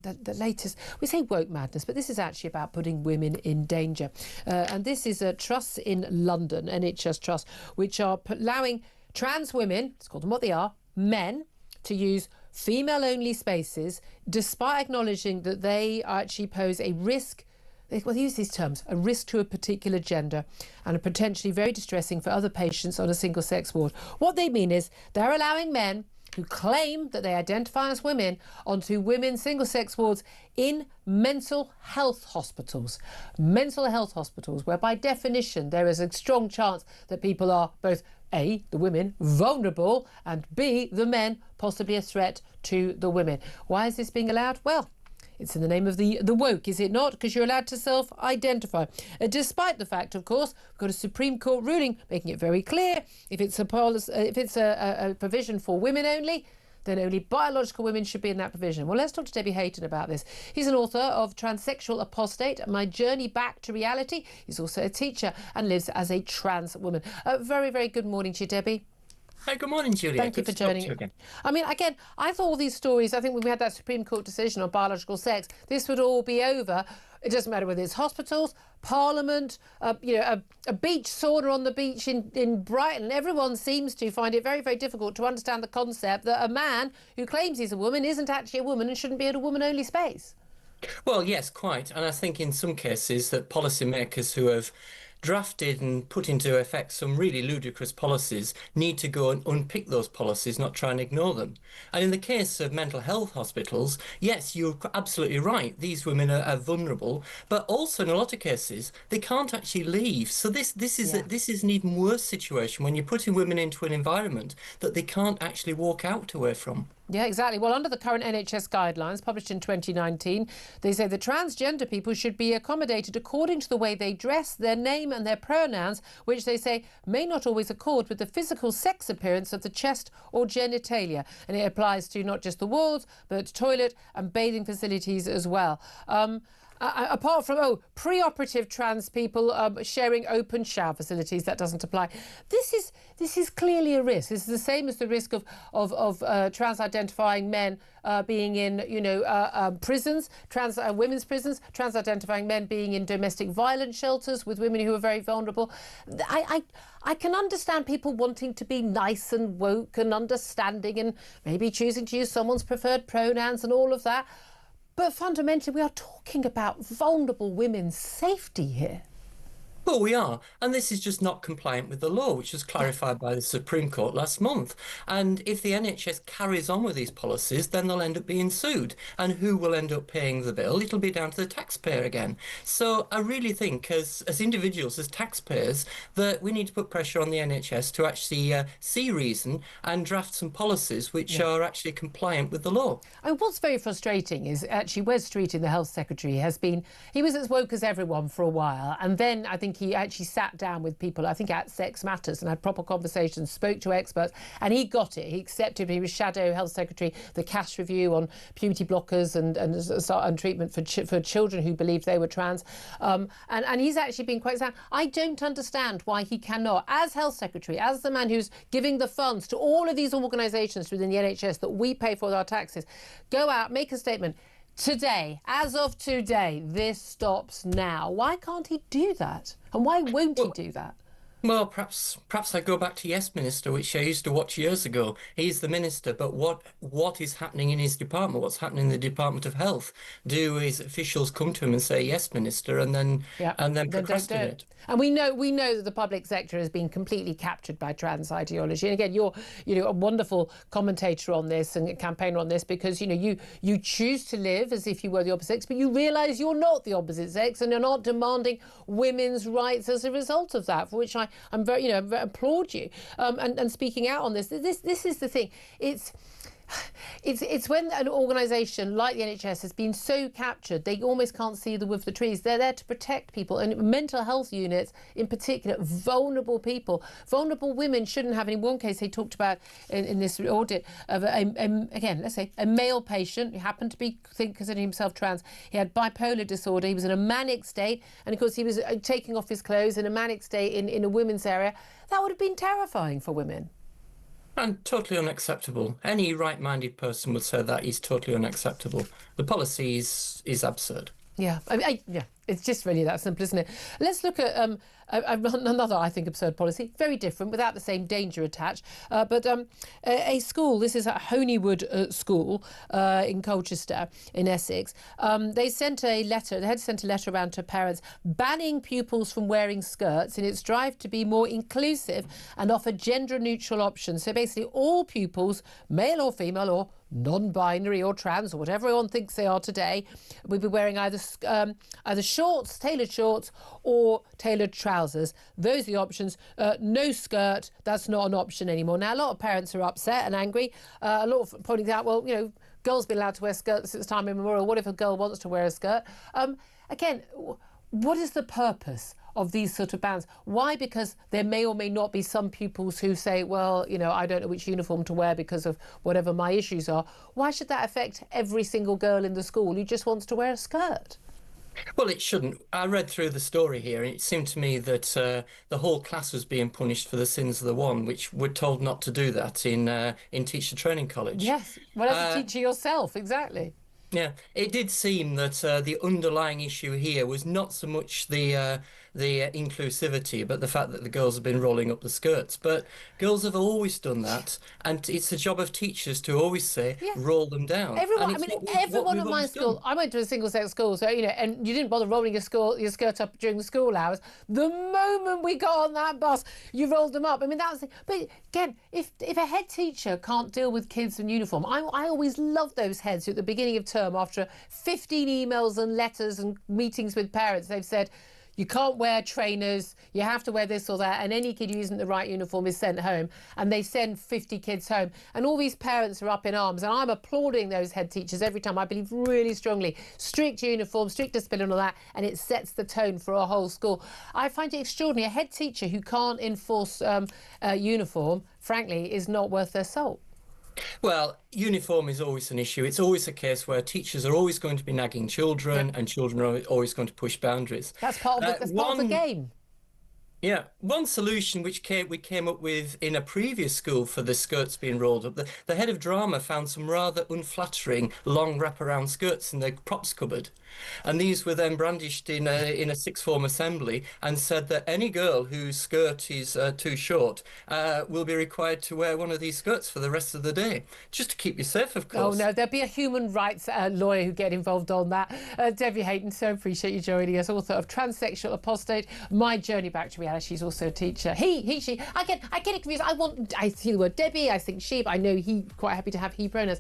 The latest, we say woke madness, but this is actually about putting women in danger. And this is a trust in London, NHS trusts, which are allowing trans women, let's call them what they are, men, to use female-only spaces, despite acknowledging that they actually pose a risk. Well, they use these terms, a risk to a particular gender and are potentially very distressing for other patients on a single-sex ward. What they mean is they're allowing men who claim that they identify as women onto women's single-sex wards in mental health hospitals. Mental health hospitals, where by definition there is a strong chance that people are both A, the women, vulnerable, and B, the men, possibly a threat to the women. Why is this being allowed? Well, it's in the name of the woke, is it not? Because you're allowed to self-identify. Despite the fact, of course, we've got a Supreme Court ruling making it very clear if it's a provision for women only, then only biological women should be in that provision. Well, let's talk to Debbie Hayton about this. He's an author of Transsexual Apostate, My Journey Back to Reality. He's also a teacher and lives as a trans woman. Very, very good morning to you, Debbie. Hi, good morning, Julia. Thank you for joining. I mean, again, I thought all these stories, I think when we had that Supreme Court decision on biological sex, this would all be over. It doesn't matter whether it's hospitals, Parliament, a beach sauna on the beach in Brighton. Everyone seems to find it very, very difficult to understand the concept that a man who claims he's a woman isn't actually a woman and shouldn't be in a woman-only space. Well, yes, quite. And I think in some cases that policymakers who have drafted and put into effect some really ludicrous policies need to go and unpick those policies, not try and ignore them. And in the case of mental health hospitals, yes, you're absolutely right. These women are vulnerable, but also in a lot of cases, they can't actually leave. So this is an even worse situation when you're putting women into an environment that they can't actually walk out away from. Yeah, exactly. Well, under the current NHS guidelines published in 2019, they say that transgender people should be accommodated according to the way they dress, their name and their pronouns, which they say may not always accord with the physical sex appearance of the chest or genitalia. And it applies to not just the wards, but toilet and bathing facilities as well. Apart from, pre-operative trans people sharing open shower facilities, that doesn't apply. This is clearly a risk. This is the same as the risk of trans-identifying men being in, prisons, women's prisons, trans-identifying men being in domestic violence shelters with women who are very vulnerable. I can understand people wanting to be nice and woke and understanding and maybe choosing to use someone's preferred pronouns and all of that. But fundamentally, we are talking about vulnerable women's safety here. Well, we are. And this is just not compliant with the law, which was clarified by the Supreme Court last month. And if the NHS carries on with these policies, then they'll end up being sued. And who will end up paying the bill? It'll be down to the taxpayer again. So I really think as individuals, as taxpayers, that we need to put pressure on the NHS to actually see reason and draft some policies which are actually compliant with the law. I mean, what's very frustrating is actually Wes Streeting, the Health Secretary, he was as woke as everyone for a while. And then I think he actually sat down with people, I think at Sex Matters, and had proper conversations, spoke to experts, and he got it. He accepted. He was Shadow Health Secretary, the cash review on puberty blockers and treatment for children who believed they were trans. And he's actually been quite sound. I don't understand why he cannot, as Health Secretary, as the man who's giving the funds to all of these organisations within the NHS that we pay for with our taxes, go out, make a statement. Today, as of today, this stops now. Why can't he do that? And why won't he do that? Well, perhaps I go back to Yes Minister, which I used to watch years ago. He's the minister, but what is happening in his department? What's happening in the Department of Health? Do his officials come to him and say Yes Minister, and then procrastinate? And we know that the public sector has been completely captured by trans ideology. And again, you're a wonderful commentator on this and a campaigner on this, because you choose to live as if you were the opposite sex, but you realise you're not the opposite sex, and you're not demanding women's rights as a result of that, for which I'm very, applaud you. And speaking out on this. This is the thing. It's when an organisation like the NHS has been so captured, they almost can't see the wood for the trees. They're there to protect people, and mental health units in particular, vulnerable people. Vulnerable women shouldn't have. In one case, they talked about in this audit of again, let's say a male patient who happened to be considering himself trans. He had bipolar disorder. He was in a manic state, and of course he was taking off his clothes in a manic state in a women's area. That would have been terrifying for women. And totally unacceptable. Any right-minded person would say that is totally unacceptable. The policy is absurd. Yeah, yeah, it's just really that simple, isn't it? Let's look at another, I think, absurd policy, very different, without the same danger attached. But a school, this is at Honeywood School in Colchester, in Essex. They sent a letter, they had sent a letter around to parents banning pupils from wearing skirts in its drive to be more inclusive and offer gender-neutral options. So basically, all pupils, male or female or non-binary or trans or whatever everyone thinks they are today, will be wearing either shorts, tailored shorts, or tailored trousers. Those are the options. No skirt, that's not an option anymore. Now, a lot of parents are upset and angry. A lot of pointing out, well, you know, girls been allowed to wear skirts since time immemorial. What if a girl wants to wear a skirt? Again, what is the purpose of these sort of bans? Why? Because there may or may not be some pupils who say, well, you know, I don't know which uniform to wear because of whatever my issues are. Why should that affect every single girl in the school who just wants to wear a skirt? Well, it shouldn't. I read through the story here, and it seemed to me that the whole class was being punished for the sins of the one, which we're told not to do that in teacher training college. Yes, well, as a teacher yourself, exactly. Yeah, it did seem that the underlying issue here was not so much the inclusivity, but the fact that the girls have been rolling up the skirts. But girls have always done that, and it's the job of teachers to always say, roll them down. Everyone, everyone at my school, I went to a single-sex school, so, you know, and you didn't bother rolling your skirt up during the school hours. The moment we got on that bus, you rolled them up. I mean, that was. But again, if a head teacher can't deal with kids in uniform, I always love those heads who at the beginning of term, after 15 emails and letters and meetings with parents, they've said, you can't wear trainers, you have to wear this or that, and any kid who isn't the right uniform is sent home. And they send 50 kids home. And all these parents are up in arms. And I'm applauding those head teachers every time. I believe really strongly. Strict uniform, strict discipline and all that, and it sets the tone for a whole school. I find it extraordinary. A head teacher who can't enforce uniform, frankly, is not worth their salt. Well, uniform is always an issue. It's always a case where teachers are always going to be nagging children, and children are always going to push boundaries. That's part of the game. Yeah, one solution which we came up with in a previous school for the skirts being rolled up, the head of drama found some rather unflattering long wraparound skirts in the props cupboard. And these were then brandished in a sixth form assembly, and said that any girl whose skirt is too short will be required to wear one of these skirts for the rest of the day, just to keep you safe, of course. Oh no, there'll be a human rights lawyer who get involved on that. Debbie Hayton, so appreciate you joining us, author of Transsexual Apostate, My Journey Back to Reality. She's also a teacher. He, she. I get it confused. I see the word Debbie, I think she, but I know he, quite happy to have he pronouns.